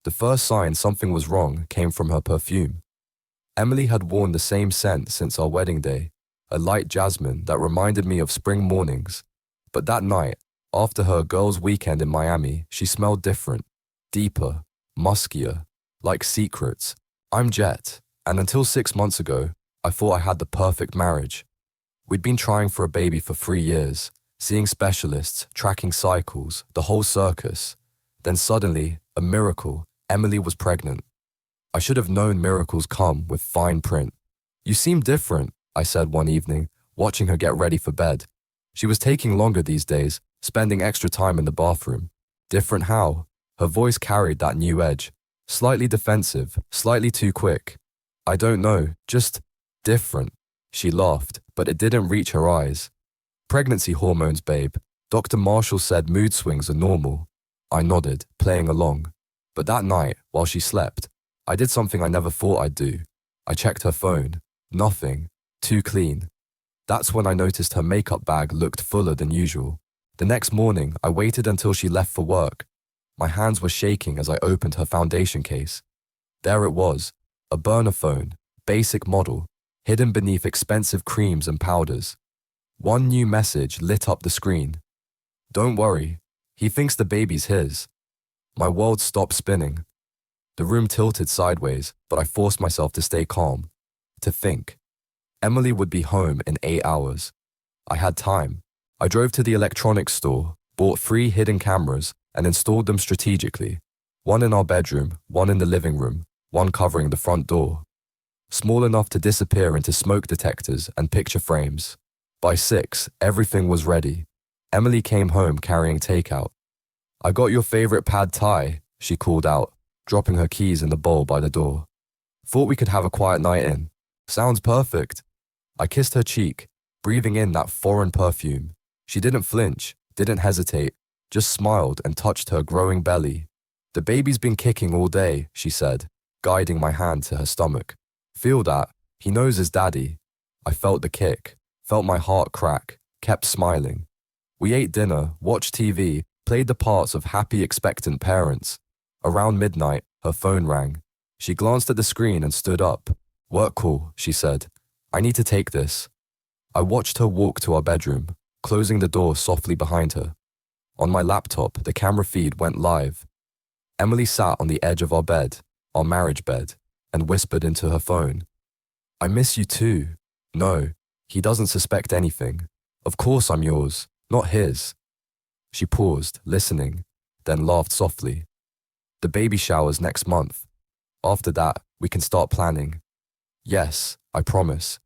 The first sign something was wrong came from her perfume. Emily had worn the same scent since our wedding day, a light jasmine that reminded me of spring mornings. But that night, after her girls' weekend in Miami, she smelled different, deeper, muskier, like secrets. I'm Jet, and until 6 months ago, I thought I had the perfect marriage. We'd been trying for a baby for 3 years, seeing specialists, tracking cycles, the whole circus. Then suddenly, a miracle, Emily was pregnant. I should have known miracles come with fine print. You seem different, I said one evening, watching her get ready for bed. She was taking longer these days, spending extra time in the bathroom. Different how? Her voice carried that new edge. Slightly defensive, slightly too quick. I don't know, just different. She laughed, but it didn't reach her eyes. Pregnancy hormones, babe. Dr. Marshall said mood swings are normal. I nodded, playing along. But that night, while she slept, I did something I never thought I'd do. I checked her phone. Nothing. Too clean. That's when I noticed her makeup bag looked fuller than usual. The next morning, I waited until she left for work. My hands were shaking as I opened her foundation case. There it was, a burner phone, basic model, hidden beneath expensive creams and powders. One new message lit up the screen. Don't worry, he thinks the baby's his. My world stopped spinning. The room tilted sideways, but I forced myself to stay calm, to think. Emily would be home in 8 hours. I had time. I drove to the electronics store, bought 3 hidden cameras, and installed them strategically. One in our bedroom, one in the living room, one covering the front door. Small enough to disappear into smoke detectors and picture frames. By 6, everything was ready. Emily came home carrying takeout. I got your favorite pad thai, she called out, dropping her keys in the bowl by the door. Thought we could have a quiet night in. Sounds perfect. I kissed her cheek, breathing in that foreign perfume. She didn't flinch, didn't hesitate, just smiled and touched her growing belly. The baby's been kicking all day, she said, guiding my hand to her stomach. Feel that? He knows his daddy. I felt the kick, felt my heart crack, kept smiling. We ate dinner, watched TV, played the parts of happy expectant parents. Around midnight, her phone rang. She glanced at the screen and stood up. Work call, she said. I need to take this. I watched her walk to our bedroom, closing the door softly behind her. On my laptop, the camera feed went live. Emily sat on the edge of our bed, our marriage bed, and whispered into her phone. I miss you too. No, he doesn't suspect anything. Of course I'm yours, not his. She paused, listening, then laughed softly. The baby shower's next month. After that, we can start planning. Yes, I promise.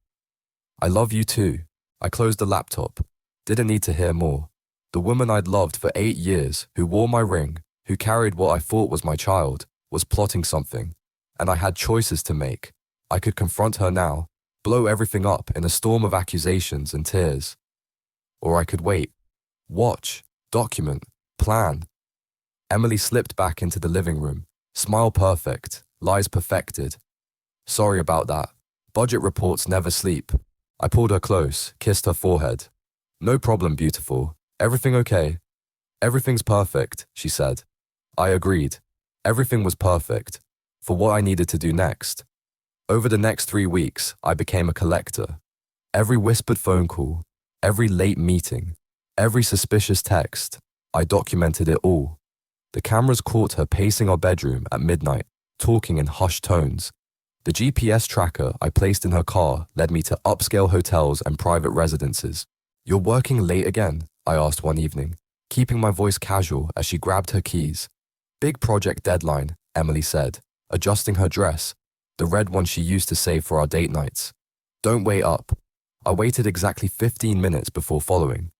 I love you too. I closed the laptop. Didn't need to hear more. The woman I'd loved for 8 years, who wore my ring, who carried what I thought was my child, was plotting something. And I had choices to make. I could confront her now, blow everything up in a storm of accusations and tears. Or I could wait, watch, document, plan. Emily slipped back into the living room, smile perfect, lies perfected. Sorry about that. Budget reports never sleep. I pulled her close, kissed her forehead. No problem, beautiful. Everything okay? Everything's perfect, she said. I agreed. Everything was perfect. For what I needed to do next. Over the next 3 weeks, I became a collector. Every whispered phone call, every late meeting, every suspicious text, I documented it all. The cameras caught her pacing our bedroom at midnight, talking in hushed tones. The GPS tracker I placed in her car led me to upscale hotels and private residences. You're working late again? I asked one evening, keeping my voice casual as she grabbed her keys. Big project deadline, Emily said, adjusting her dress, the red one she used to save for our date nights. Don't wait up. I waited exactly 15 minutes before following.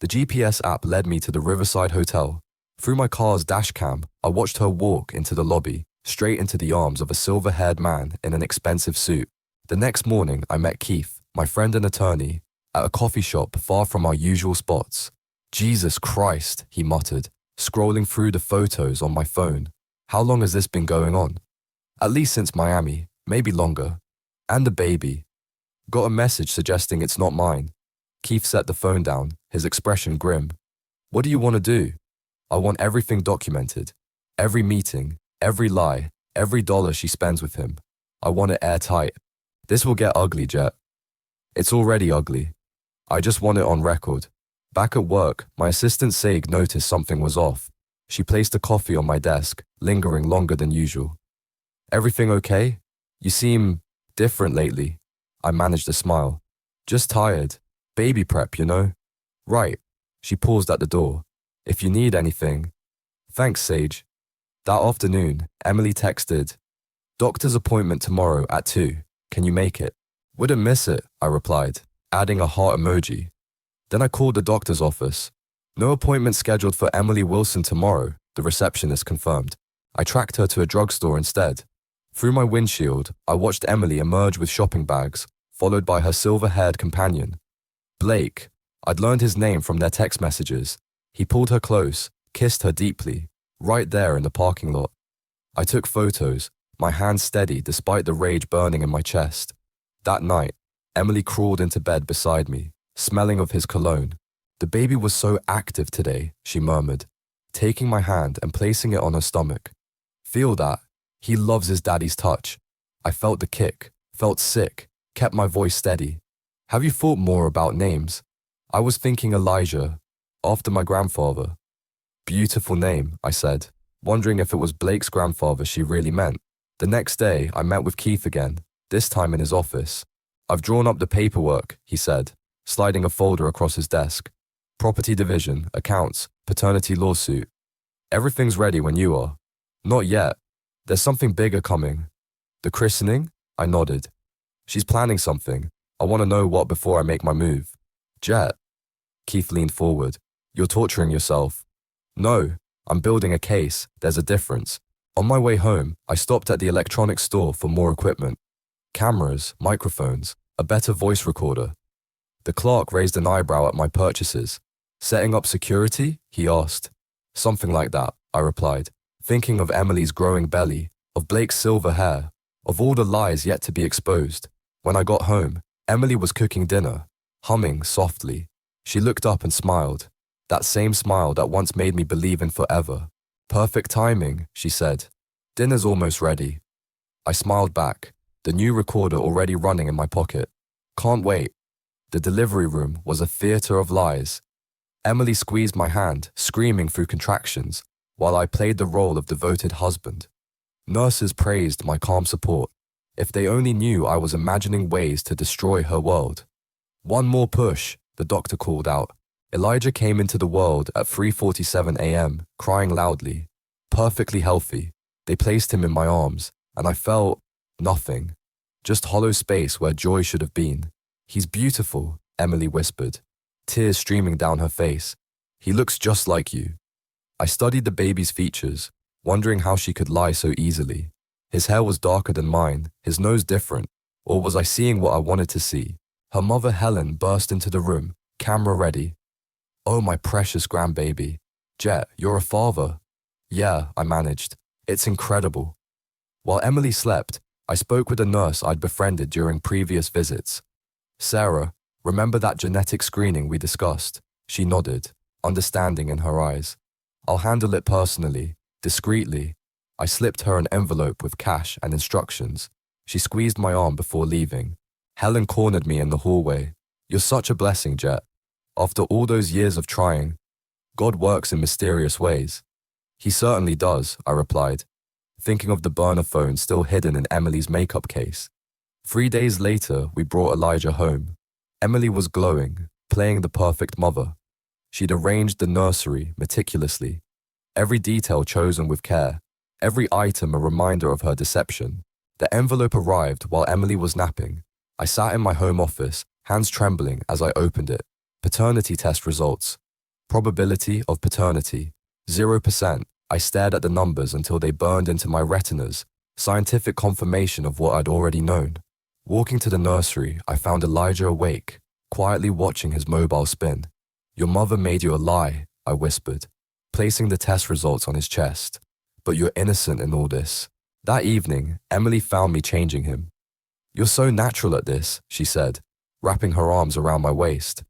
The GPS app led me to the Riverside Hotel. Through my car's dash cam, I watched her walk into the lobby, straight into the arms of a silver-haired man in an expensive suit. The next morning, I met Keith, my friend and attorney, at a coffee shop far from our usual spots. Jesus Christ, he muttered, scrolling through the photos on my phone. How long has this been going on? At least since Miami, maybe longer. And the baby. Got a message suggesting it's not mine. Keith set the phone down, his expression grim. What do you want to do? I want everything documented. Every meeting, Every lie, every dollar she spends with him. I want it airtight. This will get ugly, Jet. It's already ugly. I just want it on record. Back at work, my assistant Saig noticed something was off. She placed a coffee on my desk, lingering longer than usual. Everything okay? You seem different lately. I managed a smile. Just tired. Baby prep, you know? Right. She paused at the door. If you need anything. Thanks, Sage. That afternoon, Emily texted, "Doctor's appointment tomorrow at 2. Can you make it?" "Wouldn't miss it," I replied, adding a heart emoji. Then I called the doctor's office. "No appointment scheduled for Emily Wilson tomorrow," the receptionist confirmed. I tracked her to a drugstore instead. Through my windshield, I watched Emily emerge with shopping bags, followed by her silver-haired companion. Blake. I'd learned his name from their text messages. He pulled her close, kissed her deeply, right there in the parking lot. I took photos, my hands steady despite the rage burning in my chest. That night, Emily crawled into bed beside me, smelling of his cologne. "The baby was so active today," she murmured, taking my hand and placing it on her stomach. "Feel that? He loves his daddy's touch." I felt the kick, felt sick, kept my voice steady. "Have you thought more about names?" I was thinking Elijah, after my grandfather. "Beautiful name," I said, wondering if it was Blake's grandfather she really meant. The next day, I met with Keith again, this time in his office. "I've drawn up the paperwork," he said, sliding a folder across his desk. "Property division, accounts, paternity lawsuit. Everything's ready when you are." "Not yet. There's something bigger coming." "The christening?" I nodded. "She's planning something. I want to know what before I make my move." "Jet." Keith leaned forward. "You're torturing yourself." "No, I'm building a case. There's a difference." On my way home, I stopped at the electronics store for more equipment. Cameras, microphones, a better voice recorder. The clerk raised an eyebrow at my purchases. "Setting up security?" he asked. "Something like that," I replied, thinking of Emily's growing belly, of Blake's silver hair, of all the lies yet to be exposed. When I got home, Emily was cooking dinner, humming softly. She looked up and smiled, that same smile that once made me believe in forever. "Perfect timing," she said. "Dinner's almost ready." I smiled back, the new recorder already running in my pocket. "Can't wait." The delivery room was a theater of lies. Emily squeezed my hand, screaming through contractions, while I played the role of devoted husband. Nurses praised my calm support. If they only knew I was imagining ways to destroy her world. "One more push," the doctor called out. Elijah came into the world at 3:47 a.m., crying loudly. Perfectly healthy. They placed him in my arms, and I felt nothing. Just hollow space where joy should have been. "He's beautiful," Emily whispered, tears streaming down her face. "He looks just like you." I studied the baby's features, wondering how she could lie so easily. His hair was darker than mine, his nose different, or was I seeing what I wanted to see? Her mother Helen burst into the room, camera ready. "Oh, my precious grandbaby. Jet, you're a father." "Yeah," I managed. "It's incredible." While Emily slept, I spoke with a nurse I'd befriended during previous visits. "Sarah, remember that genetic screening we discussed?" She nodded, understanding in her eyes. "I'll handle it personally, discreetly." I slipped her an envelope with cash and instructions. She squeezed my arm before leaving. Helen cornered me in the hallway. "You're such a blessing, Jet. After all those years of trying, God works in mysterious ways." "He certainly does," I replied, thinking of the burner phone still hidden in Emily's makeup case. 3 days later, we brought Elijah home. Emily was glowing, playing the perfect mother. She'd arranged the nursery meticulously, every detail chosen with care, every item a reminder of her deception. The envelope arrived while Emily was napping. I sat in my home office, hands trembling as I opened it. Paternity test results. Probability of paternity, 0%. I stared at the numbers until they burned into my retinas, scientific confirmation of what I'd already known. Walking to the nursery, I found Elijah awake, quietly watching his mobile spin. "Your mother made you a lie," I whispered, placing the test results on his chest. "But you're innocent in all this." That evening, Emily found me changing him. "You're so natural at this," she said, wrapping her arms around my waist.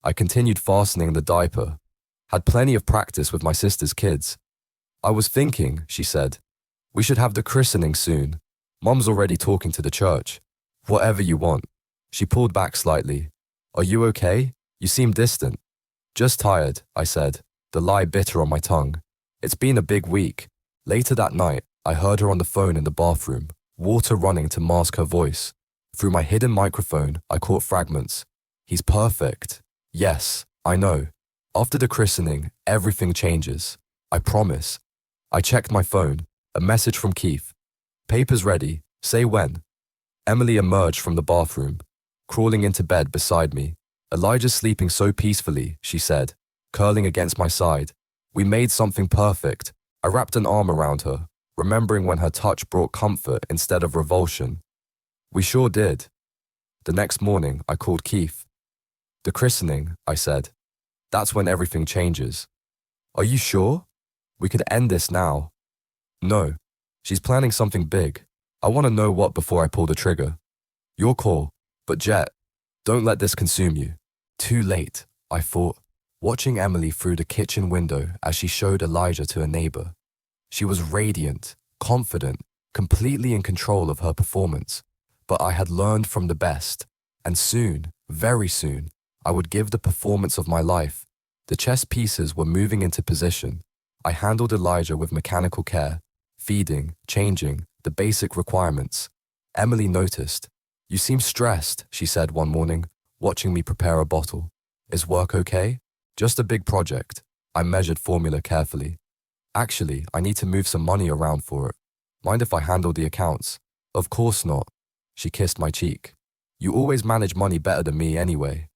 I continued fastening the diaper, had plenty of practice with my sister's kids. "I was thinking," she said, We should have the christening soon. Mom's already talking to the church. Whatever you want. She pulled back slightly. Are you okay? You seem distant. Just tired, I said, the lie bitter on my tongue. It's been a big week. Later that night, I heard her on the phone in the bathroom, water running to mask her voice. Through my hidden microphone, I caught fragments. He's perfect. Yes, I know. After the christening, everything changes. I promise. I checked my phone. A message from Keith. Papers ready. Say when. Emily emerged from the bathroom, crawling into bed beside me. Elijah's sleeping so peacefully, she said, curling against my side. We made something perfect. I wrapped an arm around her, remembering when her touch brought comfort instead of revulsion. We sure did. The next morning, I called Keith. The christening, I said. That's when everything changes. Are you sure? We could end this now. No. She's planning something big. I want to know what before I pull the trigger. Your call. But Jet, don't let this consume you. Too late, I thought, watching Emily through the kitchen window as she showed Elijah to a neighbor. She was radiant, confident, completely in control of her performance. But I had learned from the best, and soon, very soon, I would give the performance of my life. The chess pieces were moving into position. I handled Elijah with mechanical care, feeding, changing, the basic requirements. Emily noticed. You seem stressed, she said one morning, watching me prepare a bottle. Is work okay? Just a big project. I measured formula carefully. Actually, I need to move some money around for it. Mind if I handle the accounts? Of course not. She kissed my cheek. You always manage money better than me anyway.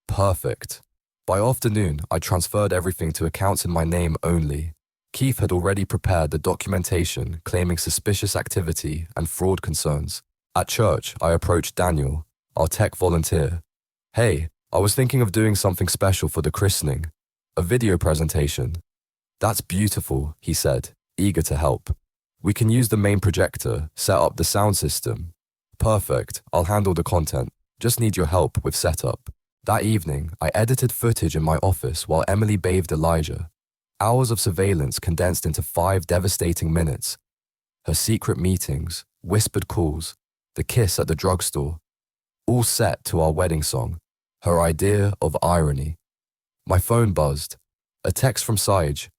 Perfect. By afternoon, I transferred everything to accounts in my name only. Keith had already prepared the documentation claiming suspicious activity and fraud concerns. At church, I approached Daniel, our tech volunteer. Hey, I was thinking of doing something special for the christening. A video presentation. That's beautiful, he said, eager to help. We can use the main projector, set up the sound system. Perfect, I'll handle the content. Just need your help with setup. That evening, I edited footage in my office while Emily bathed Elijah. Hours of surveillance condensed into 5 devastating minutes. Her secret meetings, whispered calls, the kiss at the drugstore, all set to our wedding song, her idea of irony. My phone buzzed. A text from Sage.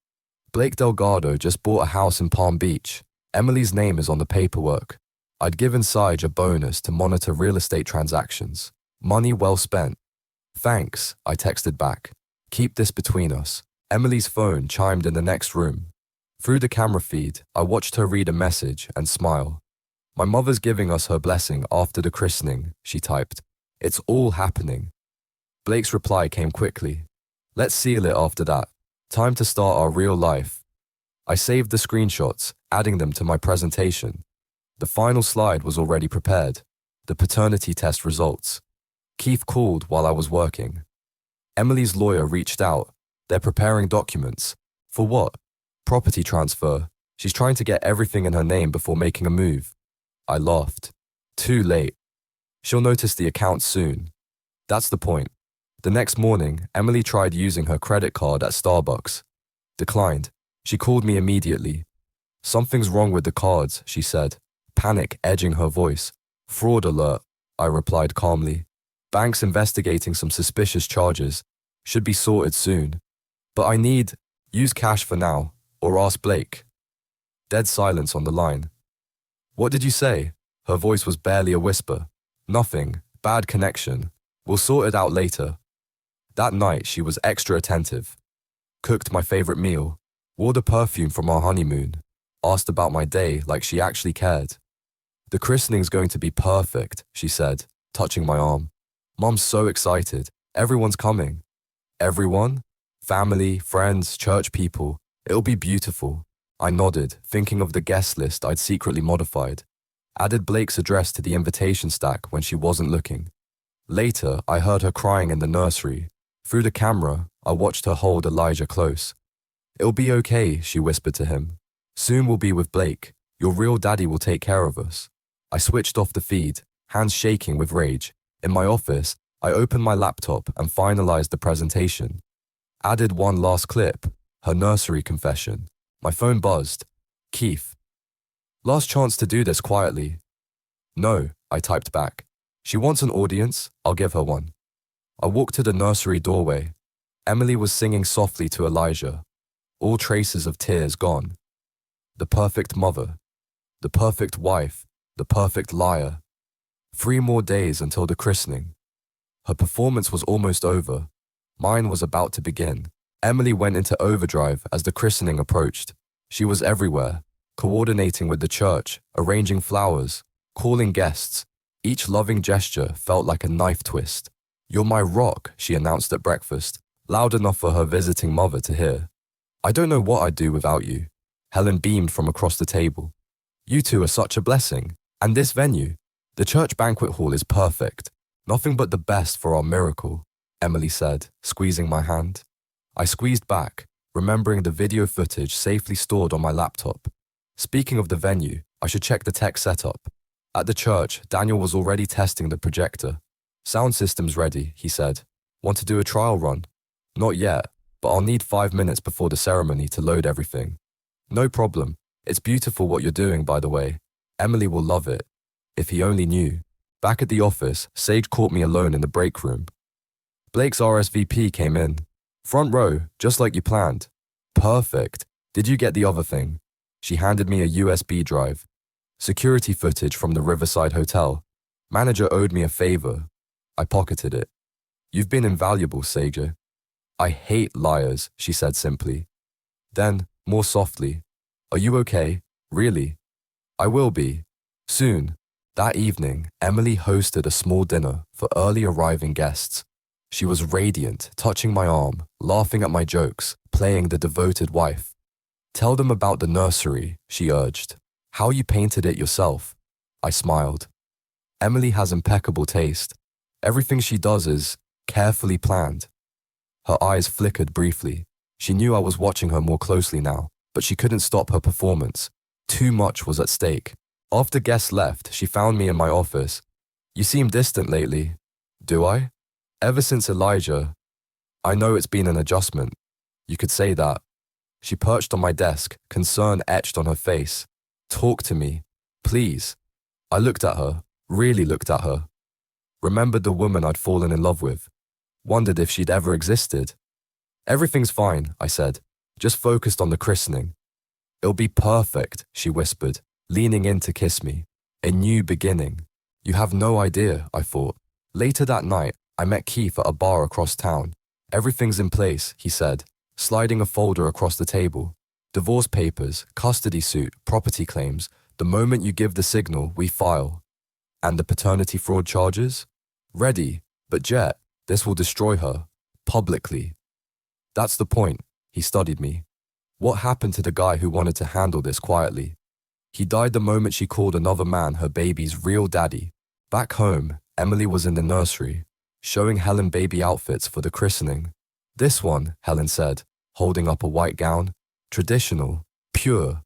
Blake Delgado just bought a house in Palm Beach. Emily's name is on the paperwork. I'd given Sage a bonus to monitor real estate transactions. Money well spent. Thanks, I texted back. Keep this between us. Emily's phone chimed in the next room. Through the camera feed, I watched her read a message and smile. My mother's giving us her blessing after the christening, she typed. It's all happening. Blake's reply came quickly. Let's seal it after that. Time to start our real life. I saved the screenshots, adding them to my presentation. The final slide was already prepared. The paternity test results. Keith called while I was working. Emily's lawyer reached out. They're preparing documents. For what? Property transfer. She's trying to get everything in her name before making a move. I laughed. Too late. She'll notice the accounts soon. That's the point. The next morning, Emily tried using her credit card at Starbucks. Declined. She called me immediately. Something's wrong with the cards, she said, panic edging her voice. Fraud alert, I replied calmly. Bank's investigating some suspicious charges. Should be sorted soon. But I need, use cash for now, or ask Blake. Dead silence on the line. What did you say? Her voice was barely a whisper. Nothing, bad connection. We'll sort it out later. That night she was extra attentive. Cooked my favorite meal, wore the perfume from our honeymoon, asked about my day like she actually cared. The christening's going to be perfect, she said, touching my arm. Mom's so excited. Everyone's coming. Everyone? Family, friends, church people. It'll be beautiful. I nodded, thinking of the guest list I'd secretly modified. Added Blake's address to the invitation stack when she wasn't looking. Later, I heard her crying in the nursery. Through the camera, I watched her hold Elijah close. It'll be okay, she whispered to him. Soon we'll be with Blake. Your real daddy will take care of us. I switched off the feed, hands shaking with rage. In my office, I opened my laptop and finalized the presentation. Added one last clip, her nursery confession. My phone buzzed. Keith. Last chance to do this quietly. No, I typed back. She wants an audience, I'll give her one. I walked to the nursery doorway. Emily was singing softly to Elijah, all traces of tears gone. The perfect mother, the perfect wife, the perfect liar. 3 more days until the christening. Her performance was almost over. Mine was about to begin. Emily went into overdrive as the christening approached. She was everywhere, coordinating with the church, arranging flowers, calling guests. Each loving gesture felt like a knife twist. "You're my rock," she announced at breakfast, loud enough for her visiting mother to hear. "I don't know what I'd do without you." Helen beamed from across the table. "You two are such a blessing. And this venue, the church banquet hall is perfect. Nothing but the best for our miracle," Emily said, squeezing my hand. I squeezed back, remembering the video footage safely stored on my laptop. Speaking of the venue, I should check the tech setup. At the church, Daniel was already testing the projector. "Sound system's ready," he said. "Want to do a trial run?" "Not yet, but I'll need 5 minutes before the ceremony to load everything." "No problem. It's beautiful what you're doing, by the way. Emily will love it." If he only knew. Back at the office, Sage caught me alone in the break room. Blake's RSVP came in. "Front row, just like you planned." "Perfect. Did you get the other thing?" She handed me a USB drive. Security footage from the Riverside Hotel. Manager owed me a favor. I pocketed it. "You've been invaluable, Sage." "I hate liars," she said simply. Then, more softly, "Are you okay? Really?" "I will be. Soon." That evening, Emily hosted a small dinner for early arriving guests. She was radiant, touching my arm, laughing at my jokes, playing the devoted wife. "Tell them about the nursery," she urged. "How you painted it yourself." I smiled. Emily has impeccable taste. Everything she does is carefully planned. Her eyes flickered briefly. She knew I was watching her more closely now, but she couldn't stop her performance. Too much was at stake. After guests left, she found me in my office. "You seem distant lately." "Do I?" "Ever since Elijah." "I know it's been an adjustment." "You could say that." She perched on my desk, concern etched on her face. "Talk to me, please." I looked at her, really looked at her. Remembered the woman I'd fallen in love with. Wondered if she'd ever existed. "Everything's fine," I said, just focused on the christening. "It'll be perfect," she whispered, leaning in to kiss me. "A new beginning." You have no idea, I thought. Later that night, I met Keith at a bar across town. "Everything's in place," he said, sliding a folder across the table. "Divorce papers, custody suit, property claims. The moment you give the signal, we file." "And the paternity fraud charges?" "Ready, but Jet, this will destroy her. Publicly." "That's the point." He studied me. "What happened to the guy who wanted to handle this quietly?" "He died the moment she called another man her baby's real daddy." Back home, Emily was in the nursery, showing Helen baby outfits for the christening. "This one," Helen said, holding up a white gown. "Traditional, pure."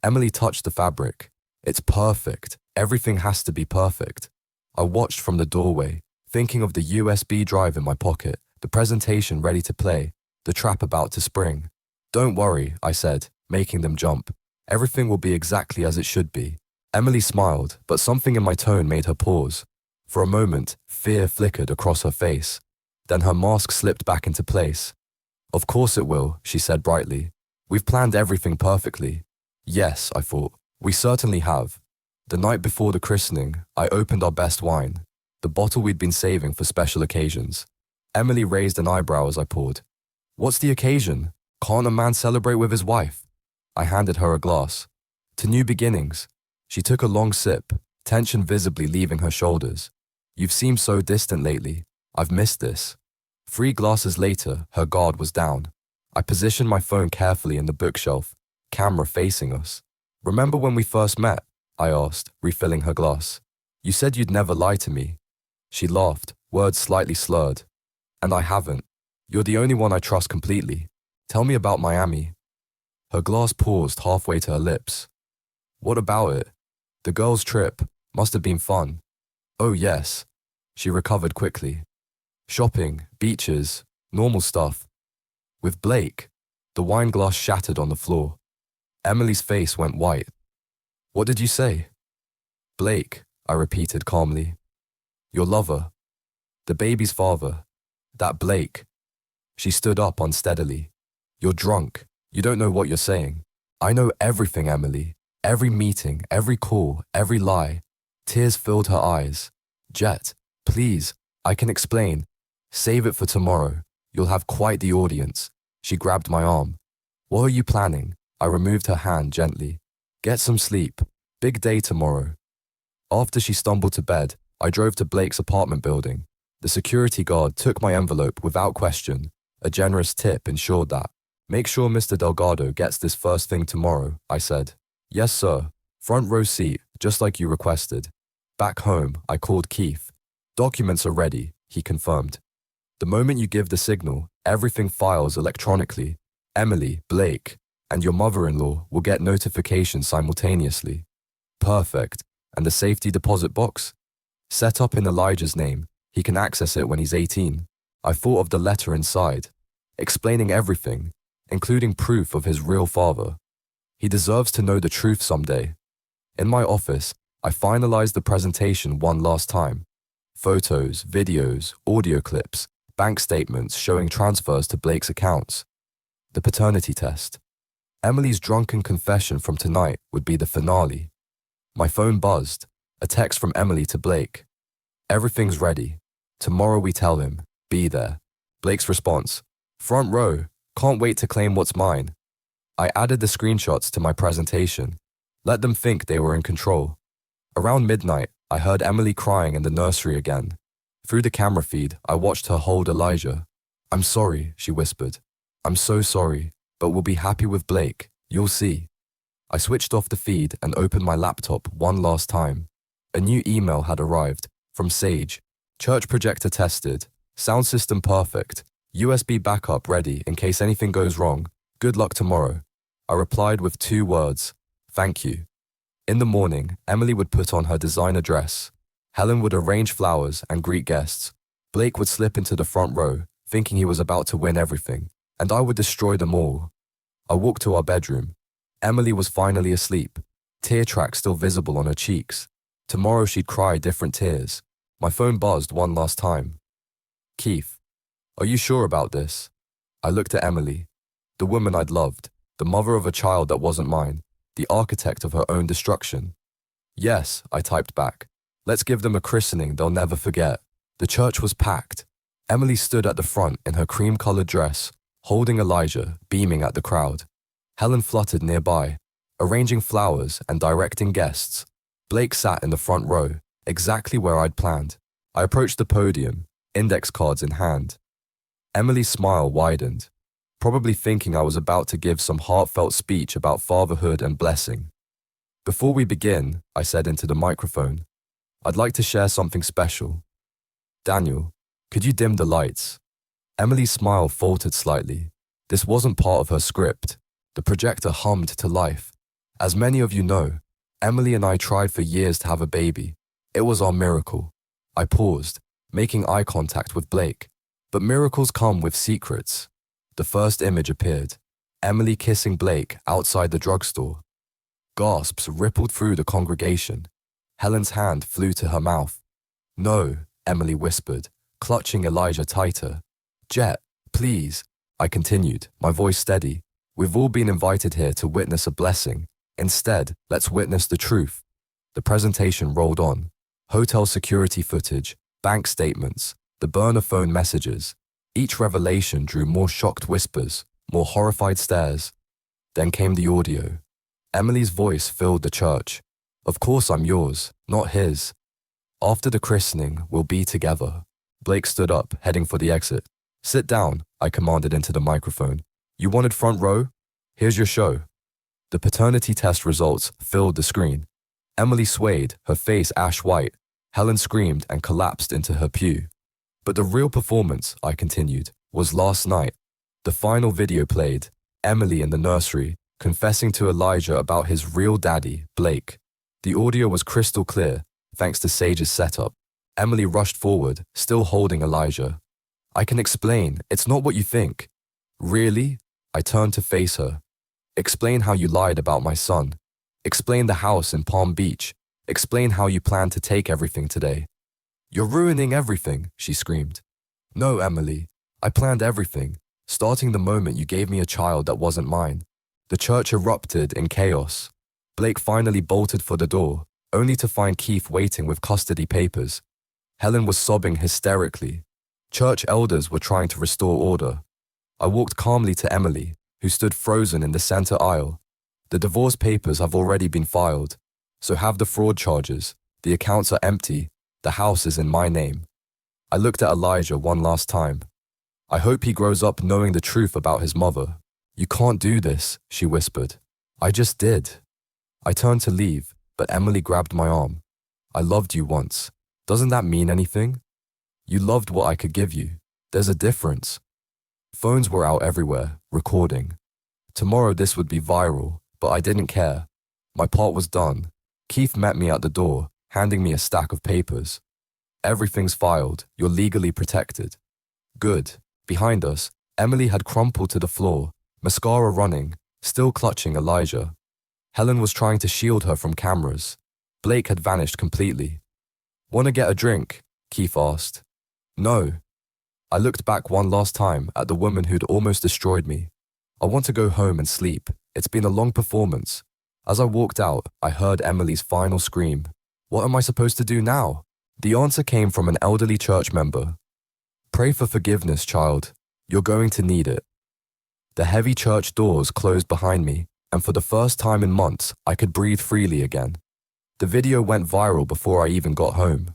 Emily touched the fabric. "It's perfect. Everything has to be perfect." I watched from the doorway, thinking of the USB drive in my pocket, the presentation ready to play, the trap about to spring. "Don't worry," I said, making them jump. "Everything will be exactly as it should be." Emily smiled, but something in my tone made her pause. For a moment, fear flickered across her face. Then her mask slipped back into place. "Of course it will," she said brightly. "We've planned everything perfectly." Yes, I thought, we certainly have. The night before the christening, I opened our best wine, the bottle we'd been saving for special occasions. Emily raised an eyebrow as I poured. "What's the occasion? Can't a man celebrate with his wife?" I handed her a glass. "To new beginnings." She took a long sip, tension visibly leaving her shoulders. "You've seemed so distant lately. I've missed this." 3 glasses later, her guard was down. I positioned my phone carefully in the bookshelf, camera facing us. "Remember when we first met?" I asked, refilling her glass. "You said you'd never lie to me." She laughed, words slightly slurred. "And I haven't. You're the only one I trust completely. Tell me about Miami." Her glass paused halfway to her lips. "What about it?" "The girls' trip. Must have been fun." "Oh yes." She recovered quickly. "Shopping, beaches, normal stuff." "With Blake." The wine glass shattered on the floor. Emily's face went white. What did you say? Blake, I repeated calmly. Your lover. The baby's father. That Blake. She stood up unsteadily. You're drunk. You don't know what you're saying. I know everything, Emily. Every meeting, every call, every lie. Tears filled her eyes. Jet, please, I can explain. Save it for tomorrow. You'll have quite the audience. She grabbed my arm. What are you planning? I removed her hand gently. Get some sleep. Big day tomorrow. After she stumbled to bed, I drove to Blake's apartment building. The security guard took my envelope without question. A generous tip ensured that. Make sure Mr. Delgado gets this first thing tomorrow, I said. Yes, sir. Front row seat, just like you requested. Back home, I called Keith. Documents are ready, he confirmed. The moment you give the signal, everything files electronically. Emily, Blake, and your mother-in-law will get notifications simultaneously. Perfect. And the safety deposit box? Set up in Elijah's name. He can access it when he's 18. I thought of the letter inside, explaining everything, including proof of his real father. He deserves to know the truth someday. In my office, I finalized the presentation one last time. Photos, videos, audio clips, bank statements showing transfers to Blake's accounts. The paternity test. Emily's drunken confession from tonight would be the finale. My phone buzzed, a text from Emily to Blake. Everything's ready. Tomorrow we tell him, be there. Blake's response, front row, can't wait to claim what's mine. I added the screenshots to my presentation. Let them think they were in control. Around midnight, I heard Emily crying in the nursery again. Through the camera feed, I watched her hold Elijah. I'm sorry, she whispered. I'm so sorry, but we'll be happy with Blake. You'll see. I switched off the feed and opened my laptop one last time. A new email had arrived from Sage. Church projector tested. Sound system perfect. USB backup ready in case anything goes wrong. Good luck tomorrow. I replied with 2 words. Thank you. In the morning, Emily would put on her designer dress. Helen would arrange flowers and greet guests. Blake would slip into the front row, thinking he was about to win everything, and I would destroy them all. I walked to our bedroom. Emily was finally asleep, tear tracks still visible on her cheeks. Tomorrow she'd cry different tears. My phone buzzed one last time. Keith, are you sure about this? I looked at Emily, the woman I'd loved, the mother of a child that wasn't mine, the architect of her own destruction. Yes, I typed back. Let's give them a christening they'll never forget. The church was packed. Emily stood at the front in her cream-colored dress, holding Elijah, beaming at the crowd. Helen fluttered nearby, arranging flowers and directing guests. Blake sat in the front row, exactly where I'd planned. I approached the podium, index cards in hand. Emily's smile widened, probably thinking I was about to give some heartfelt speech about fatherhood and blessing. Before we begin, I said into the microphone, I'd like to share something special. Daniel, could you dim the lights? Emily's smile faltered slightly. This wasn't part of her script. The projector hummed to life. As many of you know, Emily and I tried for years to have a baby. It was our miracle. I paused, making eye contact with Blake. But miracles come with secrets. The first image appeared. Emily kissing Blake outside the drugstore. Gasps rippled through the congregation. Helen's hand flew to her mouth. No, Emily whispered, clutching Elijah tighter. Jet, please, I continued, my voice steady. We've all been invited here to witness a blessing. Instead, let's witness the truth. The presentation rolled on. Hotel security footage, bank statements, the burner phone messages. Each revelation drew more shocked whispers, more horrified stares. Then came the audio. Emily's voice filled the church. Of course I'm yours, not his. After the christening, we'll be together. Blake stood up, heading for the exit. Sit down, I commanded into the microphone. You wanted front row? Here's your show. The paternity test results filled the screen. Emily swayed, her face ash white. Helen screamed and collapsed into her pew. But the real performance, I continued, was last night. The final video played, Emily in the nursery, confessing to Elijah about his real daddy, Blake. The audio was crystal clear, thanks to Sage's setup. Emily rushed forward, still holding Elijah. I can explain, it's not what you think. Really? I turned to face her. Explain how you lied about my son. Explain the house in Palm Beach. Explain how you plan to take everything today. You're ruining everything, she screamed. No, Emily. I planned everything, starting the moment you gave me a child that wasn't mine. The church erupted in chaos. Blake finally bolted for the door, only to find Keith waiting with custody papers. Helen was sobbing hysterically. Church elders were trying to restore order. I walked calmly to Emily, who stood frozen in the center aisle. The divorce papers have already been filed, so have the fraud charges. The accounts are empty. The house is in my name. I looked at Elijah one last time. I hope he grows up knowing the truth about his mother. You can't do this, she whispered. I just did. I turned to leave, but Emily grabbed my arm. I loved you once. Doesn't that mean anything? You loved what I could give you. There's a difference. Phones were out everywhere, recording. Tomorrow this would be viral, but I didn't care. My part was done. Keith met me at the door, handing me a stack of papers. Everything's filed. You're legally protected. Good. Behind us, Emily had crumpled to the floor, mascara running, still clutching Elijah. Helen was trying to shield her from cameras. Blake had vanished completely. "Want to get a drink?" Keith asked. "No." I looked back one last time at the woman who'd almost destroyed me. I want to go home and sleep. It's been a long performance. As I walked out, I heard Emily's final scream. What am I supposed to do now? The answer came from an elderly church member. Pray for forgiveness, child. You're going to need it. The heavy church doors closed behind me, and for the first time in months, I could breathe freely again. The video went viral before I even got home.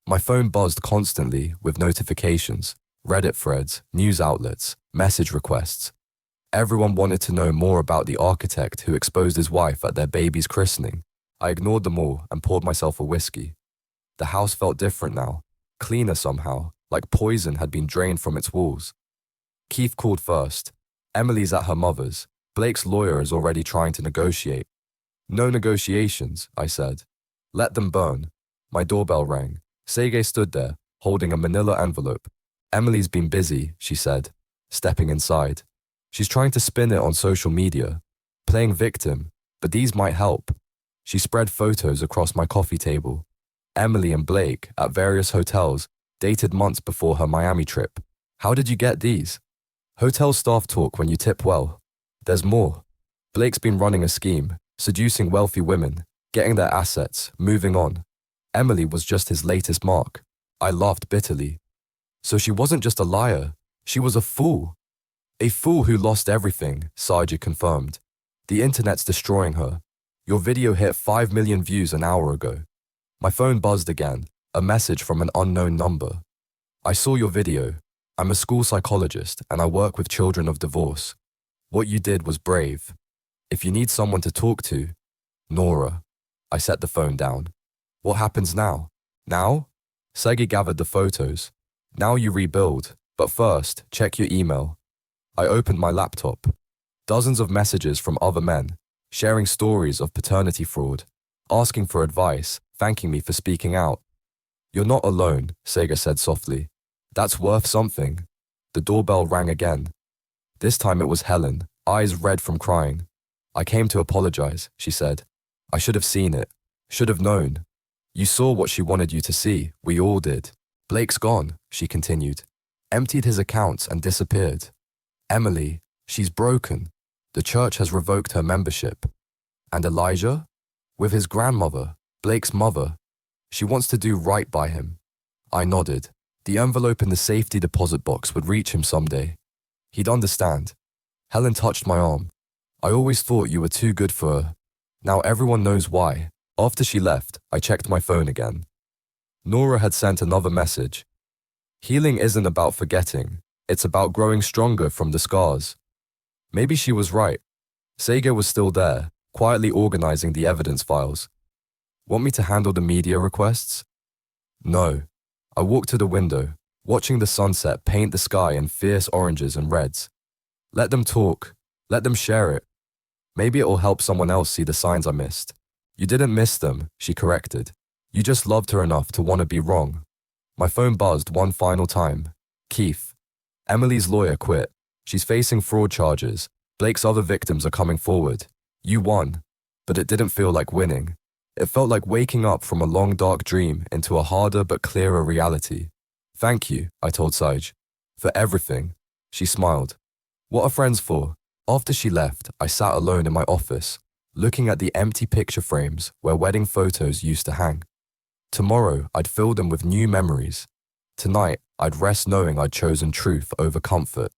My phone buzzed constantly with notifications, Reddit threads, news outlets, message requests. Everyone wanted to know more about the architect who exposed his wife at their baby's christening. I ignored them all and poured myself a whiskey. The house felt different now, cleaner somehow, like poison had been drained from its walls. Keith called first. Emily's at her mother's. Blake's lawyer is already trying to negotiate. No negotiations, I said. Let them burn. My doorbell rang. Sergey stood there, holding a manila envelope. Emily's been busy, she said, stepping inside. She's trying to spin it on social media, playing victim, but these might help. She spread photos across my coffee table. Emily and Blake, at various hotels, dated months before her Miami trip. How did you get these? Hotel staff talk when you tip well. There's more. Blake's been running a scheme, seducing wealthy women, getting their assets, moving on. Emily was just his latest mark. I laughed bitterly. So she wasn't just a liar, she was a fool. A fool who lost everything, Saji confirmed. The internet's destroying her. Your video hit 5 million views an hour ago. My phone buzzed again, a message from an unknown number. I saw your video. I'm a school psychologist and I work with children of divorce. What you did was brave. If you need someone to talk to, Nora. I set the phone down. What happens now? Now? Segi gathered the photos. Now you rebuild, but first, check your email. I opened my laptop. Dozens of messages from other men, sharing stories of paternity fraud, asking for advice, thanking me for speaking out. You're not alone, Sega said softly. That's worth something. The doorbell rang again. This time it was Helen, eyes red from crying. I came to apologize, she said. I should have seen it. Should have known. You saw what she wanted you to see. We all did. Blake's gone, she continued. Emptied his accounts and disappeared. Emily, she's broken. The church has revoked her membership. And Elijah? With his grandmother, Blake's mother. She wants to do right by him. I nodded. The envelope in the safety deposit box would reach him someday. He'd understand. Helen touched my arm. I always thought you were too good for her. Now everyone knows why. After she left, I checked my phone again. Nora had sent another message. Healing isn't about forgetting. It's about growing stronger from the scars. Maybe she was right. Sega was still there, quietly organizing the evidence files. Want me to handle the media requests? No. I walked to the window, watching the sunset paint the sky in fierce oranges and reds. Let them talk. Let them share it. Maybe it will help someone else see the signs I missed. You didn't miss them, she corrected. You just loved her enough to want to be wrong. My phone buzzed one final time. Keith. Emily's lawyer quit. She's facing fraud charges. Blake's other victims are coming forward. You won. but it didn't feel like winning. It felt like waking up from a long dark dream into a harder but clearer reality. Thank you, I told Saj, for everything. She smiled. What are friends for? After she left, I sat alone in my office, looking at the empty picture frames where wedding photos used to hang. Tomorrow, I'd fill them with new memories. Tonight, I'd rest knowing I'd chosen truth over comfort,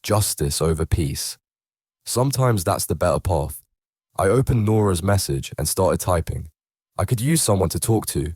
justice over peace. Sometimes that's the better path. I opened Nora's message and started typing. I could use someone to talk to,